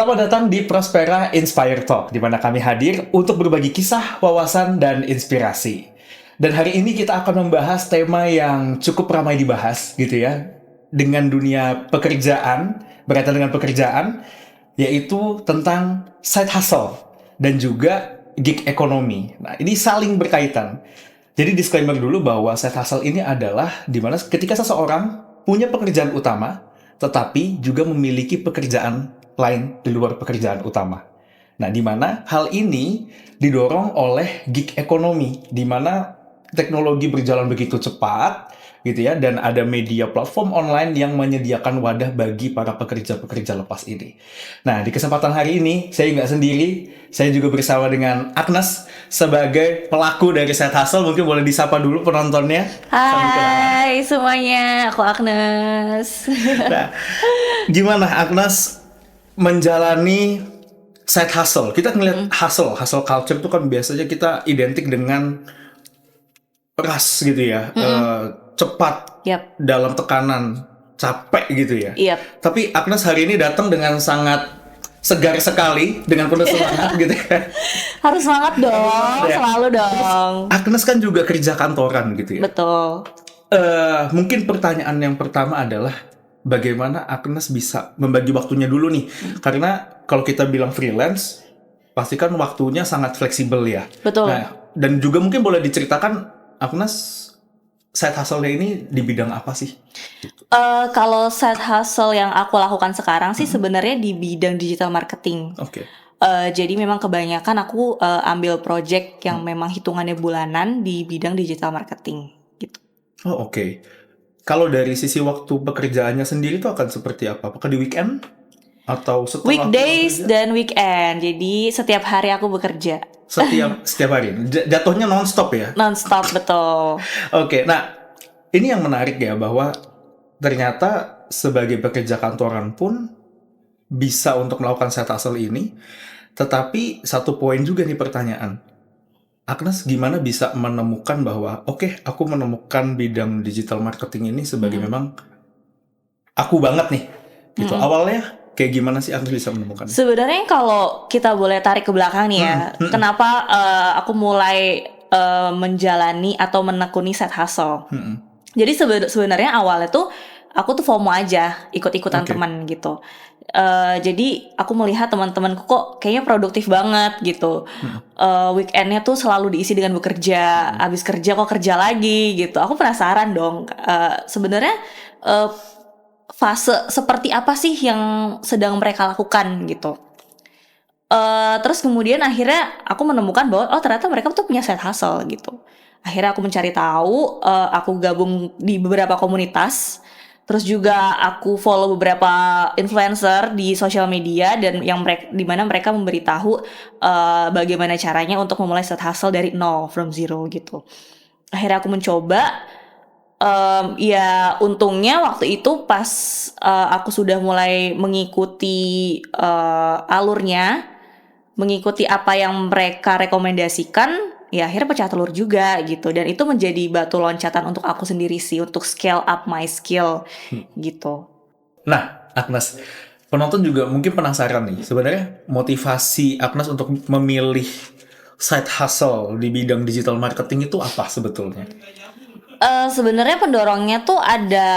Selamat datang di Prospera Inspire Talk, di mana kami hadir untuk berbagi kisah, wawasan, dan inspirasi. Dan hari ini kita akan membahas tema yang cukup ramai dibahas, gitu ya, dengan dunia pekerjaan, berkaitan dengan pekerjaan, yaitu tentang side hustle dan juga gig economy. Nah, ini saling berkaitan. Jadi disclaimer dulu bahwa side hustle ini adalah di mana ketika seseorang punya pekerjaan utama, tetapi juga memiliki pekerjaan lain di luar pekerjaan utama. Nah, di mana hal ini didorong oleh gig economy, di mana teknologi berjalan begitu cepat, gitu ya, dan ada media platform online yang menyediakan wadah bagi para pekerja-pekerja lepas ini. Nah, di kesempatan hari ini, saya nggak sendiri, saya juga bersama dengan Agnes sebagai pelaku dari side hustle. Mungkin boleh disapa dulu penontonnya. Hai semuanya, aku Agnes. Nah, gimana Agnes menjalani side hustle? Kita ngeliat hustle culture itu kan biasanya kita identik dengan ras gitu ya, cepat, Yap. dalam tekanan, capek gitu ya. Yap. Tapi Agnes hari ini datang dengan sangat segar sekali, dengan penuh semangat gitu ya. Harus semangat dong, Ya. selalu dong. Agnes kan juga kerja kantoran gitu ya. Betul. Mungkin pertanyaan yang pertama adalah bagaimana Agnes bisa membagi waktunya dulu nih? Karena kalau kita bilang freelance, pasti kan waktunya sangat fleksibel ya. Betul. Nah, dan juga mungkin boleh diceritakan Agnes side hustle-nya ini di bidang apa sih? Kalau side hustle yang aku lakukan sekarang sih sebenarnya di bidang digital marketing. Oke. Jadi memang kebanyakan aku ambil project yang memang hitungannya bulanan di bidang digital marketing gitu. Oh, oke. Kalau dari sisi waktu pekerjaannya sendiri itu akan seperti apa? Apakah di weekend? Atau setelah Weekdays kerja? dan weekend. Jadi setiap hari aku bekerja. Setiap hari? Jatuhnya non-stop ya? Non-stop, betul. Oke, nah ini yang menarik ya, bahwa ternyata sebagai pekerja kantoran pun bisa untuk melakukan side hustle ini. Tetapi satu poin juga nih pertanyaan, Agnes gimana bisa menemukan bahwa oke, aku menemukan bidang digital marketing ini sebagai memang aku banget nih gitu. Awalnya kayak gimana sih Agnes bisa menemukan? Sebenarnya kalau kita boleh tarik ke belakang nih ya, kenapa aku mulai menjalani atau menekuni side hustle. Jadi sebenarnya awalnya tuh aku tuh FOMO aja, ikut-ikutan teman gitu. Jadi aku melihat teman-temanku kok kayaknya produktif banget gitu. Weekendnya tuh selalu diisi dengan bekerja, habis kerja kok kerja lagi gitu. Aku penasaran dong, sebenarnya fase seperti apa sih yang sedang mereka lakukan gitu. Terus kemudian akhirnya aku menemukan bahwa ternyata mereka tuh punya side hustle gitu. Akhirnya aku mencari tahu, aku gabung di beberapa komunitas. Terus juga aku follow beberapa influencer di sosial media dan yang di mana mereka memberitahu bagaimana caranya untuk memulai side hustle dari nol, from zero gitu. Akhirnya aku mencoba. Ya untungnya waktu itu pas aku sudah mulai mengikuti alurnya, mengikuti apa yang mereka rekomendasikan, ya akhirnya pecah telur juga gitu. Dan itu menjadi batu loncatan untuk aku sendiri sih, untuk scale up my skill gitu. Nah, Agnes, penonton juga mungkin penasaran nih, sebenarnya motivasi Agnes untuk memilih side hustle di bidang digital marketing itu apa sebetulnya? Sebenarnya pendorongnya tuh ada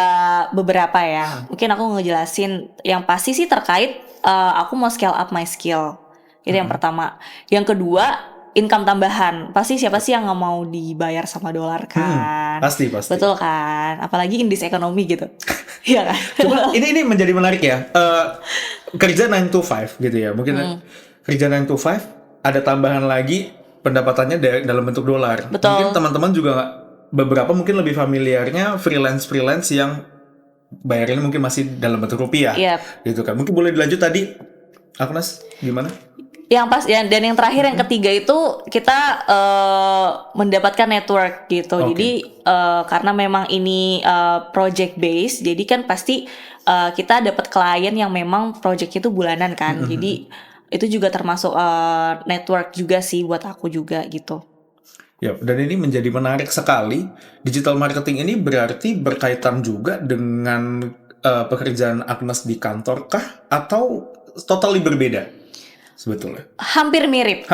beberapa ya. Mungkin aku ngejelasin. Yang pasti sih terkait aku mau scale up my skill. Itu yang pertama. Yang kedua, income tambahan. Pasti siapa sih yang nggak mau dibayar sama dolar kan? Pasti. Betul kan? Apalagi in this economy gitu. Iya kan? Cuma ini menjadi menarik ya. Kerja 9 to 5 gitu ya. Mungkin kerja 9 to 5 ada tambahan lagi pendapatannya dalam bentuk dolar. Betul. Mungkin teman-teman juga beberapa mungkin lebih familiarnya freelance yang bayarnya mungkin masih dalam bentuk rupiah. Yep. Gitu kan. Mungkin boleh dilanjut tadi, Agnes, gimana? Yang pas dan yang terakhir yang ketiga itu kita mendapatkan network gitu. Jadi karena memang ini project based, jadi kan pasti kita dapat klien yang memang projectnya itu bulanan kan. Jadi itu juga termasuk network juga sih buat aku juga gitu. Ya, dan ini menjadi menarik sekali. Digital marketing ini berarti berkaitan juga dengan pekerjaan Agnes di kantor kah? Atau totally berbeda sebetulnya? Hampir mirip.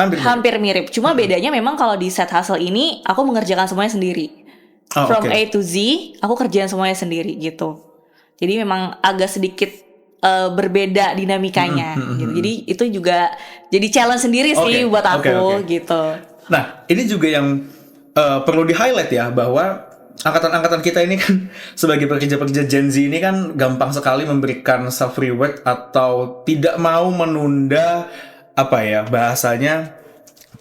Cuma bedanya memang kalau di side hustle ini aku mengerjakan semuanya sendiri. From A to Z, aku kerjain semuanya sendiri gitu. Jadi memang agak sedikit berbeda dinamikanya gitu. Jadi itu juga jadi challenge sendiri sih buat aku gitu. Nah, ini juga yang perlu di-highlight ya, bahwa angkatan-angkatan kita ini kan sebagai pekerja-pekerja Gen Z ini kan gampang sekali memberikan self reward atau tidak mau menunda bahasanya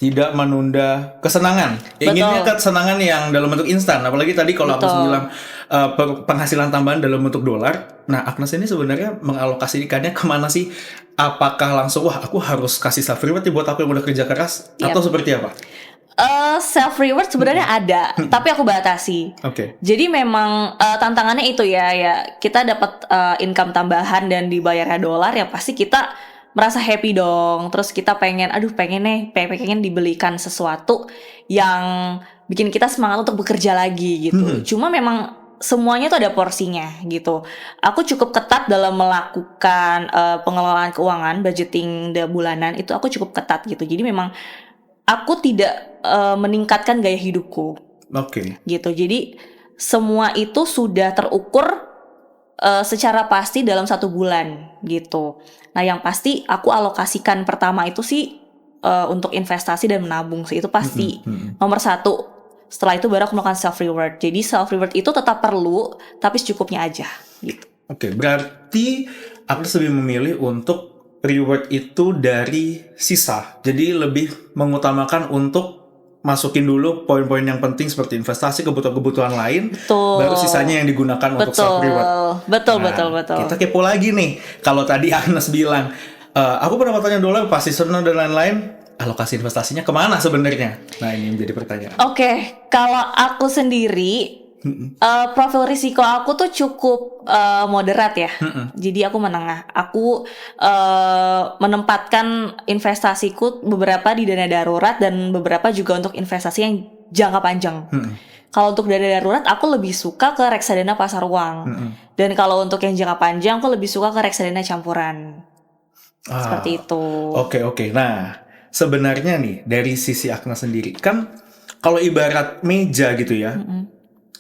tidak menunda kesenangan. Inginnya kesenangan yang dalam bentuk instan. Apalagi tadi kalau aku bilang penghasilan tambahan dalam bentuk dolar. Nah, Agnes ini sebenarnya mengalokasikannya kemana sih? Apakah langsung aku harus kasih self reward buat aku yang udah kerja keras atau seperti apa? Self reward sebenarnya ada, tapi aku batasi. Jadi memang tantangannya itu ya kita dapat income tambahan dan dibayarnya dolar, ya pasti kita merasa happy dong. Terus kita pengen dibelikan sesuatu yang bikin kita semangat untuk bekerja lagi gitu. Cuma memang semuanya tuh ada porsinya gitu. Aku cukup ketat dalam melakukan pengelolaan keuangan, budgeting bulanan itu aku cukup ketat gitu. Jadi memang aku tidak meningkatkan gaya hidupku. Gitu. Jadi semua itu sudah terukur secara pasti dalam 1 bulan gitu. Nah, yang pasti aku alokasikan pertama itu sih untuk investasi dan menabung sih, itu pasti nomor 1. Setelah itu baru aku melakukan self reward. Jadi self reward itu tetap perlu, tapi secukupnya aja gitu. Berarti aku lebih memilih untuk reward itu dari sisa. Jadi lebih mengutamakan untuk masukin dulu poin-poin yang penting seperti investasi, kebutuhan-kebutuhan lain. Baru sisanya yang digunakan untuk self reward. Betul. Kita kepo lagi nih. Kalau tadi Agnes bilang, aku pendapatannya dolar pasti senang dan lain-lain. Alokasi investasinya kemana sebenarnya? Nah, ini menjadi pertanyaan. Kalau aku sendiri profil risiko aku tuh cukup moderat ya. Jadi aku menengah. Aku menempatkan investasiku beberapa di dana darurat dan beberapa juga untuk investasi yang jangka panjang. Kalau untuk dana darurat aku lebih suka ke reksadana pasar uang. Dan kalau untuk yang jangka panjang aku lebih suka ke reksadana campuran. Seperti itu. Oke. Nah, sebenarnya nih dari sisi Agnes sendiri kan kalau ibarat meja gitu ya.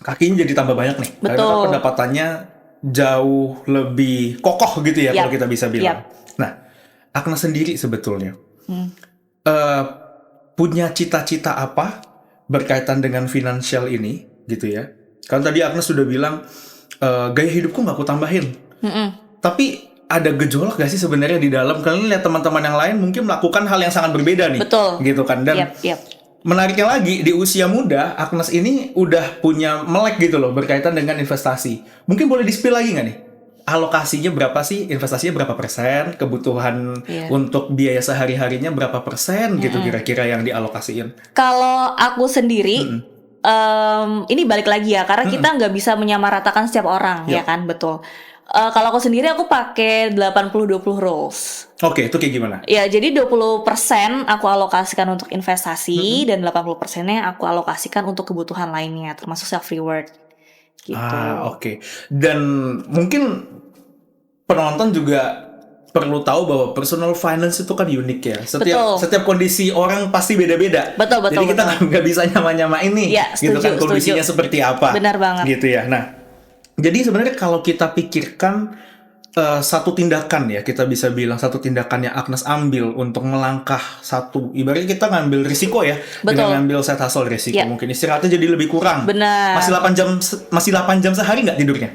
Kakinya jadi tambah banyak nih. Karena pendapatannya jauh lebih kokoh gitu ya, kalau kita bisa bilang. Nah, Agnes sendiri sebetulnya punya cita-cita apa berkaitan dengan finansial ini gitu ya? Kan tadi Agnes sudah bilang gaya hidupku nggak aku tambahin. Tapi ada gejolak gak sih sebenarnya di dalam? Kalian lihat teman-teman yang lain mungkin melakukan hal yang sangat berbeda nih. Gitu kan. Dan menariknya lagi, di usia muda, Agnes ini udah punya melek gitu loh berkaitan dengan investasi. Mungkin boleh di-spill lagi nggak nih? Alokasinya berapa sih? Investasinya berapa persen? Kebutuhan untuk biaya sehari-harinya berapa persen gitu kira-kira yang dialokasiin? Kalau aku sendiri, ini balik lagi ya, karena kita nggak bisa menyamaratakan setiap orang, ya kan? Betul. Kalau aku sendiri aku pakai 80-20 rules. Itu kayak gimana? Ya, jadi 20% aku alokasikan untuk investasi dan 80%-nya aku alokasikan untuk kebutuhan lainnya, termasuk self reward. Gitu. Dan mungkin penonton juga perlu tahu bahwa personal finance itu kan unik ya. Setiap kondisi orang pasti beda-beda. Jadi kita nggak bisa nyama-nyamain nih. Gitu kan kondisinya seperti apa. Benar banget. Gitu ya. Nah, jadi sebenarnya kalau kita pikirkan satu tindakan ya, kita bisa bilang satu tindakan yang Agnes ambil untuk melangkah ibaratnya kita ngambil risiko ya. Dengan ngambil side hustle risiko. Mungkin istirahatnya jadi lebih kurang. Benar. Masih 8 jam sehari nggak tidurnya?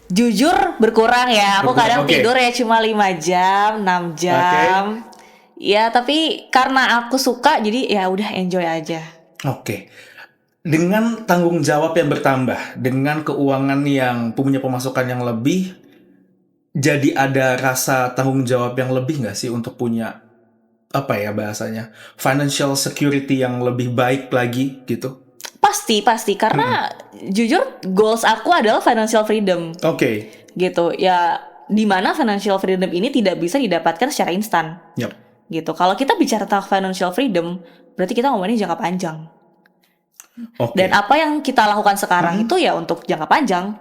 Jujur berkurang ya. Aku kadang tidur ya cuma 5 jam, 6 jam. Ya, tapi karena aku suka jadi ya udah enjoy aja. Dengan tanggung jawab yang bertambah, dengan keuangan yang punya pemasukan yang lebih, jadi ada rasa tanggung jawab yang lebih nggak sih untuk punya bahasanya financial security yang lebih baik lagi gitu? Pasti karena jujur goals aku adalah financial freedom. Gitu ya, dimana financial freedom ini tidak bisa didapatkan secara instan. Gitu. Kalau kita bicara tentang financial freedom, berarti kita ngomongin jangka panjang. Dan apa yang kita lakukan sekarang itu ya untuk jangka panjang.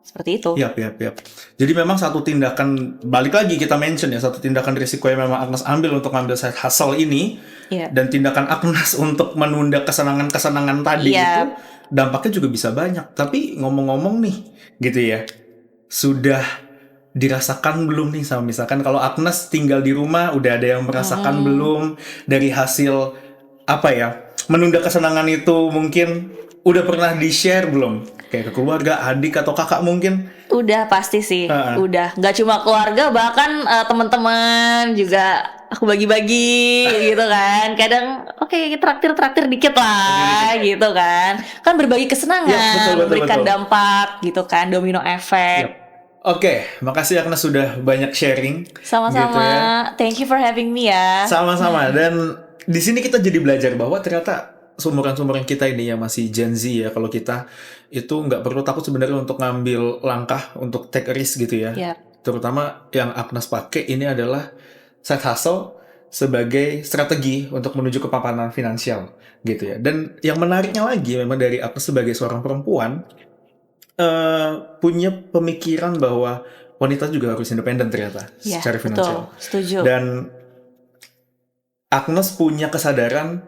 Seperti itu. Yap. Jadi memang satu tindakan, balik lagi kita mention ya, satu tindakan risiko yang memang Agnes ambil untuk ngambil side hustle ini, dan tindakan Agnes untuk menunda kesenangan-kesenangan tadi itu, dampaknya juga bisa banyak. Tapi ngomong-ngomong nih, gitu ya, sudah dirasakan belum nih sama misalkan kalau Agnes tinggal di rumah, udah ada yang merasakan belum dari hasil apa ya, menunda kesenangan itu mungkin udah pernah di-share belum? Kayak ke keluarga, adik atau kakak mungkin? Udah pasti sih, udah. Nggak cuma keluarga, bahkan teman-teman juga aku bagi-bagi gitu kan. Kadang traktir dikit lah gitu kan. Kan berbagi kesenangan, memberikan dampak gitu kan, domino efek. Oke, makasih Agnes sudah banyak sharing. Sama-sama. Gitu ya. Thank you for having me ya. Sama-sama. Dan di sini kita jadi belajar bahwa ternyata seumuran kita ini yang masih Gen Z ya, kalau kita itu nggak perlu takut sebenarnya untuk ngambil langkah untuk take a risk gitu ya. Terutama yang Agnes pakai ini adalah side hustle sebagai strategi untuk menuju kepapanan finansial gitu ya. Dan yang menariknya lagi memang dari Agnes sebagai seorang perempuan punya pemikiran bahwa wanita juga harus independen ternyata secara finansial. Betul, setuju. Dan Agnes punya kesadaran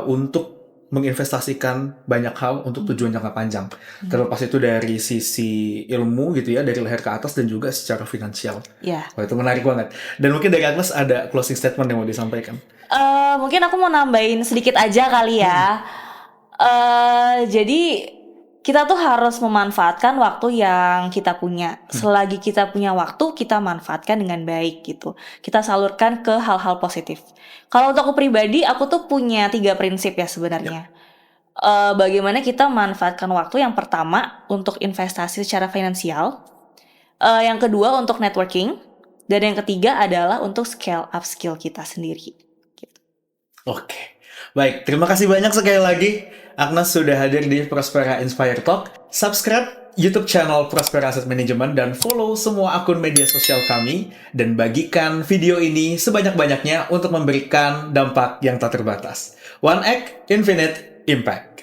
untuk menginvestasikan banyak hal untuk tujuan jangka panjang. Terlepas itu dari sisi ilmu gitu ya, dari leher ke atas dan juga secara finansial. Wah, itu menarik banget. Dan mungkin dari Agnes ada closing statement yang mau disampaikan. Mungkin aku mau nambahin sedikit aja kali ya. Jadi kita tuh harus memanfaatkan waktu yang kita punya. Selagi kita punya waktu, kita manfaatkan dengan baik gitu. Kita salurkan ke hal-hal positif. Kalau untuk aku pribadi, aku tuh punya 3 prinsip ya sebenarnya. Bagaimana kita manfaatkan waktu, yang pertama untuk investasi secara finansial, yang kedua untuk networking, dan yang ketiga adalah untuk scale up skill kita sendiri. Gitu. Oke. Baik, terima kasih banyak sekali lagi Agnes sudah hadir di Prospera Inspire Talk. Subscribe YouTube channel Prospera Asset Management dan follow semua akun media sosial kami, dan bagikan video ini sebanyak-banyaknya untuk memberikan dampak yang tak terbatas. One Act, Infinite Impact.